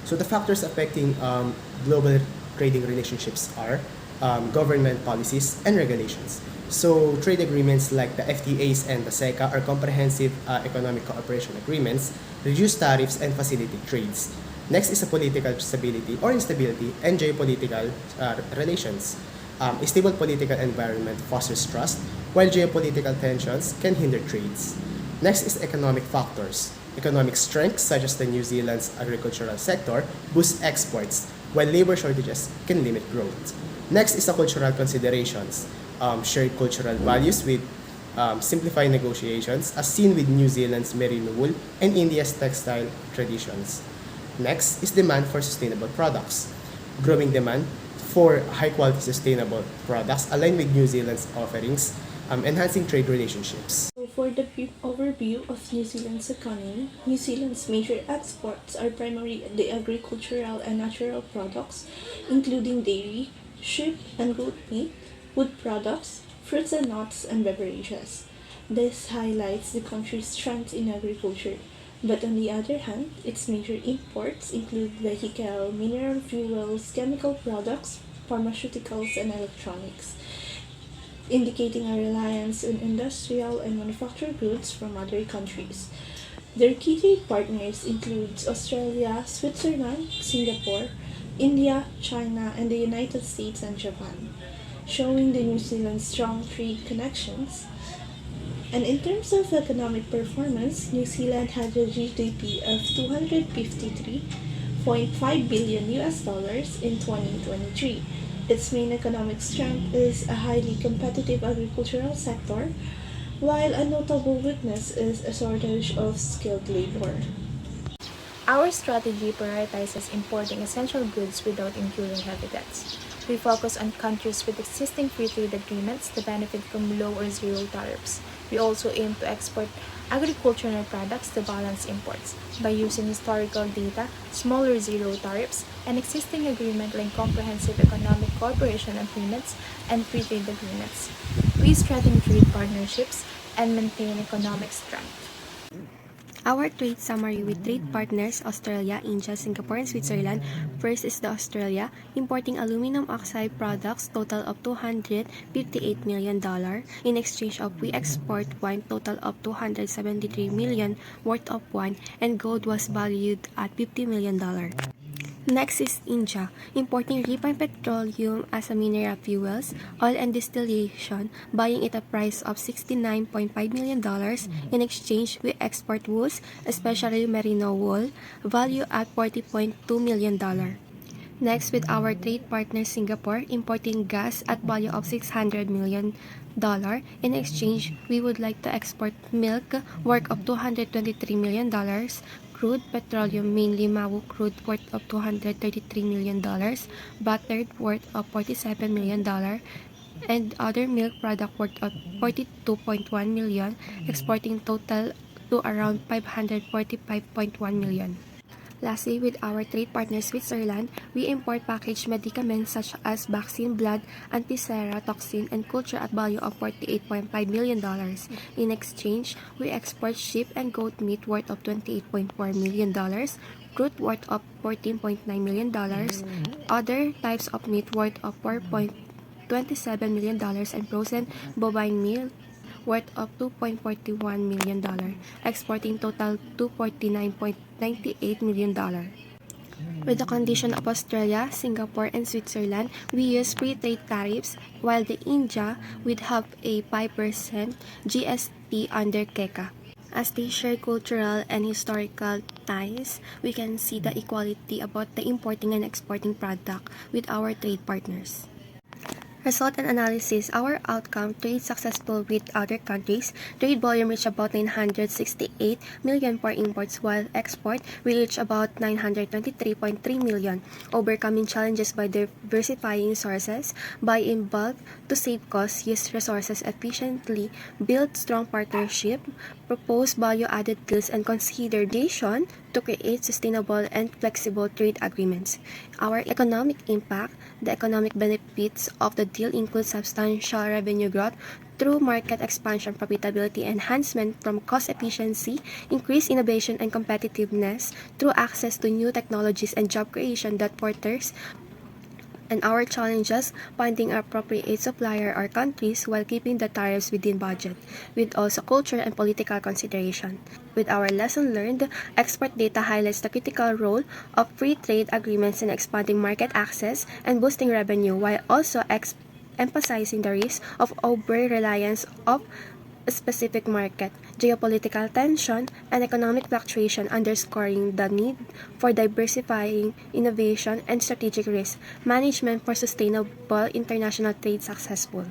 So the factors affecting global trading relationships are government policies and regulations. So trade agreements like the FTAs and the SECA are comprehensive economic cooperation agreements, reduce tariffs and facilitate trades. Next is a political stability or instability and geopolitical relations. A stable political environment fosters trust, while geopolitical tensions can hinder trades. Next is economic factors. Economic strength, such as the New Zealand's agricultural sector, boosts exports, while labor shortages can limit growth. Next is the cultural considerations. Shared cultural values with simplified negotiations, as seen with New Zealand's merino wool and India's textile traditions. Next is demand for sustainable products. Growing demand for high-quality sustainable products aligned with New Zealand's offerings, enhancing trade relationships. So for the brief overview of New Zealand's economy, New Zealand's major exports are primarily the agricultural and natural products, including dairy, sheep and goat meat, wood products, fruits and nuts, and beverages. This highlights the country's strength in agriculture. But on the other hand, its major imports include vehicle, mineral fuels, chemical products, pharmaceuticals, and electronics, indicating a reliance on industrial and manufactured goods from other countries. Their key trade partners include Australia, Switzerland, Singapore, India, China, and the United States and Japan, showing the New Zealand's strong trade connections. And in terms of economic performance, New Zealand had a GDP of 253.5 billion US dollars in 2023. Its main economic strength is a highly competitive agricultural sector, while a notable weakness is a shortage of skilled labor. Our strategy prioritizes importing essential goods without incurring heavy debts. We focus on countries with existing free trade agreements that benefit from low or zero tariffs. We also aim to export agricultural products to balance imports by using historical data, smaller zero tariffs, and existing agreements like comprehensive economic cooperation agreements and free trade agreements. We strengthen trade partnerships and maintain economic strength. Our trade summary with trade partners Australia, India, Singapore, and Switzerland. First is the Australia, importing aluminum oxide products total of $258 million. In exchange of we export wine total of $273 million worth of wine, and gold was valued at $50 million. Next is India, importing refined petroleum as a mineral fuels, oil and distillation, buying it at a price of $69.5 million. In exchange, we export wools, especially merino wool, value at $40.2 million. Next, with our trade partner Singapore, importing gas at value of $600 million. In exchange, we would like to export milk worth of $223 million, crude petroleum, mainly Mawu crude, worth of $233 million, butter worth of $47 million, and other milk product worth of $42.1 million, exporting total to around $545.1 million. Lastly, with our trade partner Switzerland, we import packaged medicaments such as vaccine, blood, anti-sera, toxin, and culture at value of $48.5 million. In exchange, we export sheep and goat meat worth of $28.4 million, fruit worth of $14.9 million, other types of meat worth of $4.27 million, and frozen bovine meat worth of $2.41 million, exporting total $249.98 million. With the condition of Australia, Singapore, and Switzerland, we use free trade tariffs, while the India would have a 5% GST under KECA. As they share cultural and historical ties, we can see the equality about the importing and exporting product with our trade partners. Result and analysis. Our outcome, trade successful with other countries. Trade volume reached about 968 million for imports, while export reached about 923.3 million. Overcoming challenges by diversifying sources, buy in bulk to save costs, use resources efficiently, build strong partnership, propose value-added deals, and consider nation to create sustainable and flexible trade agreements. Our economic impact, the economic benefits of the still include substantial revenue growth through market expansion, profitability enhancement from cost efficiency, increased innovation and competitiveness through access to new technologies and job creation that furthers and our challenges finding appropriate supplier or countries while keeping the tariffs within budget, with also culture and political consideration. With our lesson learned, export data highlights the critical role of free trade agreements in expanding market access and boosting revenue, while also emphasizing the risk of over-reliance of a specific market, geopolitical tension, and economic fluctuation, underscoring the need for diversifying innovation and strategic risk management for sustainable international trade successful.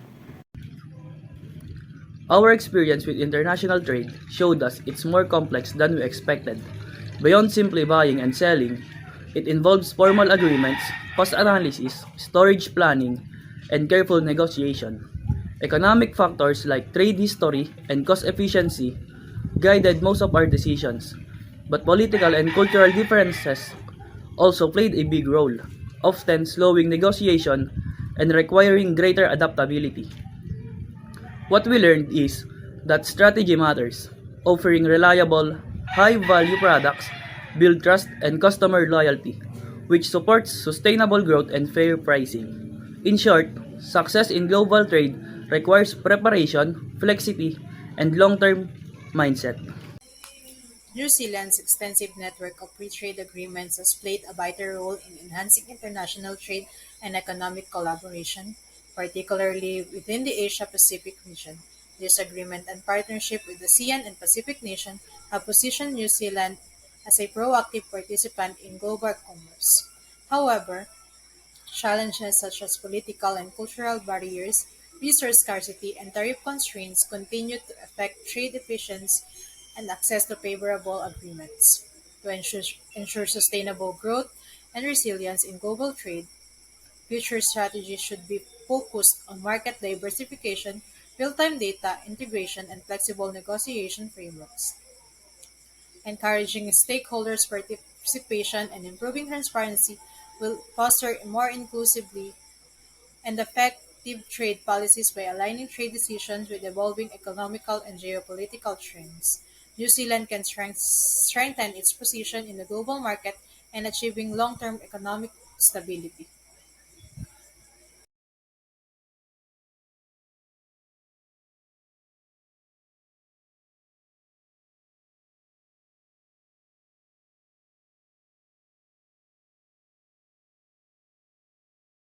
Our experience with international trade showed us it's more complex than we expected. Beyond simply buying and selling, it involves formal agreements, cost analysis, storage planning, and careful negotiation. Economic factors like trade history and cost efficiency guided most of our decisions, but political and cultural differences also played a big role, often slowing negotiation and requiring greater adaptability. What we learned is that strategy matters. Offering reliable, high-value products build trust and customer loyalty, which supports sustainable growth and fair pricing. In short, success in global trade requires preparation, flexibility, and long-term mindset. New Zealand's extensive network of free trade agreements has played a vital role in enhancing international trade and economic collaboration, particularly within the Asia-Pacific region. This agreement and partnership with the ASEAN and Pacific nations have positioned New Zealand as a proactive participant in global commerce. However, challenges such as political and cultural barriers, resource scarcity, and tariff constraints continue to affect trade efficiency and access to favorable agreements. To ensure sustainable growth and resilience in global trade, future strategies should be focused on market diversification, real-time data integration, and flexible negotiation frameworks. Encouraging stakeholders' participation and improving transparency will foster more inclusively and effective trade policies by aligning trade decisions with evolving economical and geopolitical trends. New Zealand can strengthen its position in the global market and achieving long-term economic stability.